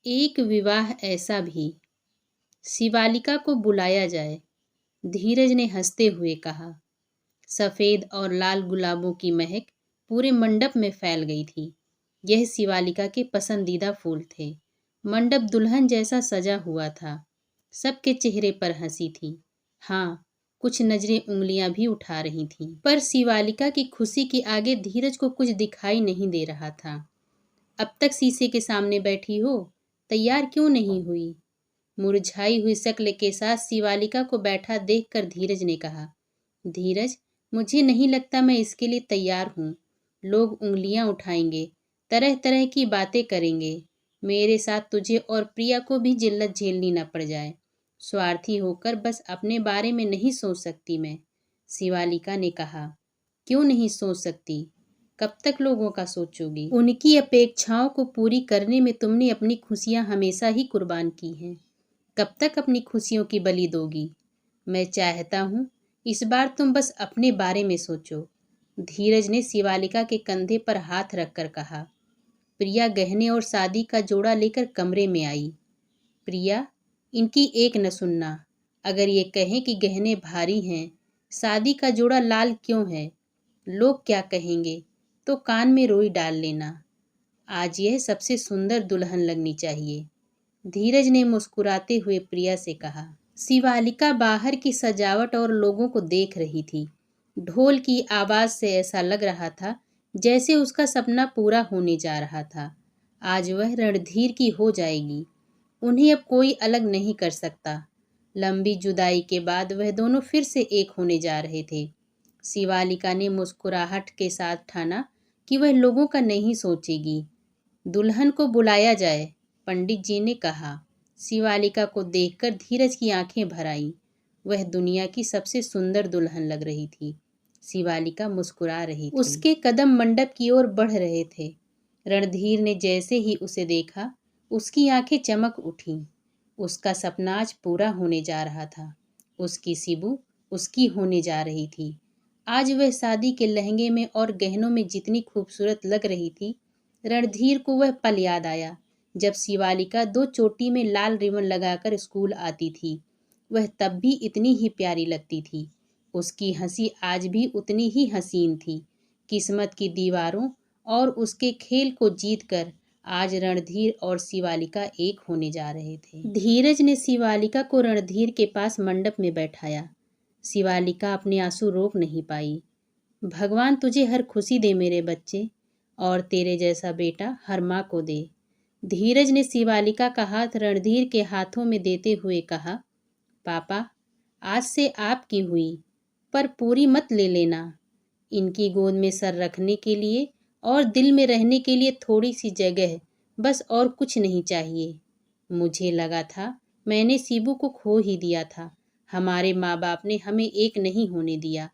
एक विवाह ऐसा भी, शिवालिका को बुलाया जाए। धीरज ने हंसते हुए कहा। सफेद और लाल गुलाबों की महक पूरे मंडप में फैल गई थी। यह शिवालिका के पसंदीदा फूल थे। मंडप दुल्हन जैसा सजा हुआ था। सबके चेहरे पर हंसी थी। हाँ, कुछ नजरें उंगलियां भी उठा रही थीं। पर शिवालिका की खुशी के आगे धीरज को कुछ दिखाई नहीं दे रहा था। अब तक शीशे के सामने बैठी हो, तैयार क्यों नहीं हुई? मुरझाई हुई शक्ल के साथ शिवालिका को बैठा देखकर धीरज ने कहा, धीरज, मुझे नहीं लगता मैं इसके लिए तैयार हूँ। लोग उंगलियां उठाएंगे, तरह तरह की बातें करेंगे। मेरे साथ तुझे और प्रिया को भी जिल्लत झेलनी न पड़ जाए। स्वार्थी होकर बस अपने बारे में नहीं सोच सकती मैं। शिवालिका ने कहा, क्यों नहीं सोच सकती? कब तक लोगों का सोचोगी? उनकी अपेक्षाओं को पूरी करने में तुमने अपनी खुशियां हमेशा ही कुर्बान की हैं। कब तक अपनी खुशियों की बलि दोगी? मैं चाहता हूँ इस बार तुम बस अपने बारे में सोचो। धीरज ने शिवालिका के कंधे पर हाथ रखकर कहा। प्रिया गहने और शादी का जोड़ा लेकर कमरे में आई। प्रिया, इनकी एक न सुनना। अगर ये कहें कि गहने भारी हैं, शादी का जोड़ा लाल क्यों है, लोग क्या कहेंगे, तो कान में रोई डाल लेना। आज यह सबसे सुंदर दुल्हन लगनी चाहिए। धीरज ने मुस्कुराते हुए प्रिया से कहा। शिवालिका बाहर की सजावट और लोगों को देख रही थी। ढोल की आवाज से ऐसा लग रहा था जैसे उसका सपना पूरा होने जा रहा था। आज वह रणधीर की हो जाएगी। उन्हें अब कोई अलग नहीं कर सकता। लंबी जुदाई के बाद वह दोनों फिर से एक होने जा रहे थे। शिवालिका ने मुस्कुराहट के साथ ठाना कि वह लोगों का नहीं सोचेगी। दुल्हन को बुलाया जाए, पंडित जी ने कहा। शिवालिका को देखकर धीरज की आंखें भर आईं। वह दुनिया की सबसे सुंदर दुल्हन लग रही थी। शिवालिका मुस्कुरा रही थी। उसके कदम मंडप की ओर बढ़ रहे थे। रणधीर ने जैसे ही उसे देखा, उसकी आंखें चमक उठीं। उसका सपना आज पूरा होने जा रहा था। उसकी शिबू उसकी होने जा रही थी। आज वह शादी के लहंगे में और गहनों में जितनी खूबसूरत लग रही थी, रणधीर को वह पल याद आया जब शिवालिका 2 चोटी में लाल रिबन लगाकर स्कूल आती थी। वह तब भी इतनी ही प्यारी लगती थी। उसकी हंसी आज भी उतनी ही हसीन थी। किस्मत की दीवारों और उसके खेल को जीतकर आज रणधीर और शिवालिका एक होने जा रहे थे। धीरज ने शिवालिका को रणधीर के पास मंडप में बैठाया। शिवालिका अपने आंसू रोक नहीं पाई। भगवान तुझे हर खुशी दे मेरे बच्चे, और तेरे जैसा बेटा हर माँ को दे। धीरज ने शिवालिका का हाथ रणधीर के हाथों में देते हुए कहा, पापा, आज से आपकी हुई, पर पूरी मत ले लेना। इनकी गोद में सर रखने के लिए और दिल में रहने के लिए थोड़ी सी जगह, बस, और कुछ नहीं चाहिए। मुझे लगा था मैंने शिबू को खो ही दिया था। हमारे माँ बाप ने हमें एक नहीं होने दिया,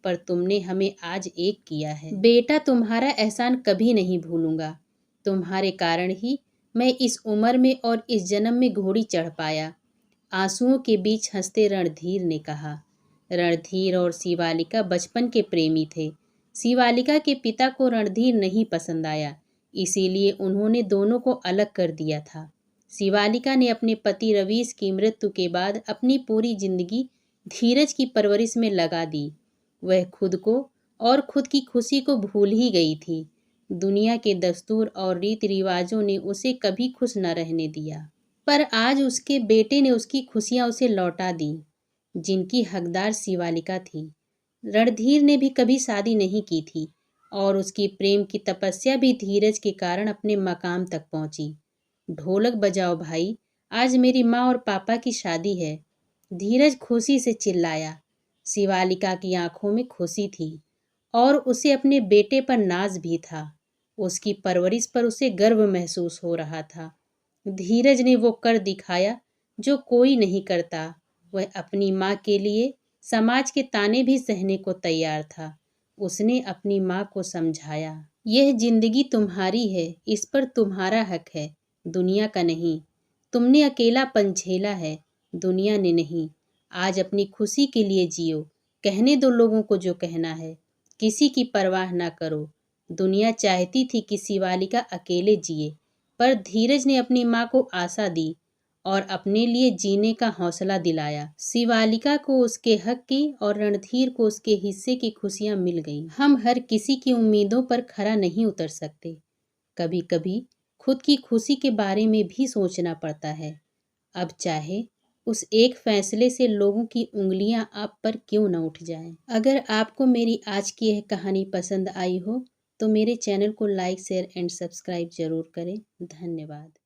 पर तुमने हमें आज एक किया है। बेटा, तुम्हारा एहसान कभी नहीं भूलूंगा। तुम्हारे कारण ही मैं इस उम्र में और इस जन्म में घोड़ी चढ़ पाया। आंसुओं के बीच हंसते रणधीर ने कहा। रणधीर और शिवालिका बचपन के प्रेमी थे। शिवालिका के पिता को रणधीर नहीं पसंद आया, इसीलिए उन्होंने दोनों को अलग कर दिया था। शिवालिका ने अपने पति रवीश की मृत्यु के बाद अपनी पूरी जिंदगी धीरज की परवरिश में लगा दी। वह खुद को और खुद की खुशी को भूल ही गई थी। दुनिया के दस्तूर और रीति रिवाजों ने उसे कभी खुश न रहने दिया, पर आज उसके बेटे ने उसकी खुशियां उसे लौटा दी, जिनकी हकदार शिवालिका थी। रणधीर ने भी कभी शादी नहीं की थी और उसकी प्रेम की तपस्या भी धीरज के कारण अपने मकाम तक पहुंची। ढोलक बजाओ भाई, आज मेरी माँ और पापा की शादी है। धीरज खुशी से चिल्लाया। शिवालिका की आंखों में खुशी थी और उसे अपने बेटे पर नाज भी था। उसकी परवरिश पर उसे गर्व महसूस हो रहा था। धीरज ने वो कर दिखाया जो कोई नहीं करता। वह अपनी माँ के लिए समाज के ताने भी सहने को तैयार था। उसने अपनी माँ को समझाया, यह जिंदगी तुम्हारी है, इस पर तुम्हारा हक है, दुनिया का नहीं। तुमने अकेलापन झेला है, दुनिया ने नहीं। आज अपनी खुशी के लिए जियो। कहने दो लोगों को जो कहना है, किसी की परवाह ना करो। दुनिया चाहती थी कि शिवालिका अकेले जिए, पर धीरज ने अपनी माँ को आशा दी और अपने लिए जीने का हौसला दिलाया। शिवालिका को उसके हक की और रणधीर को उसके हिस्से की खुशियां मिल गईं। हम हर किसी की उम्मीदों पर खरा नहीं उतर सकते। कभी कभी खुद की खुशी के बारे में भी सोचना पड़ता है, अब चाहे उस एक फैसले से लोगों की उंगलियां आप पर क्यों न उठ जाएं। अगर आपको मेरी आज की यह कहानी पसंद आई हो तो मेरे चैनल को लाइक, शेयर एंड सब्सक्राइब जरूर करें। धन्यवाद।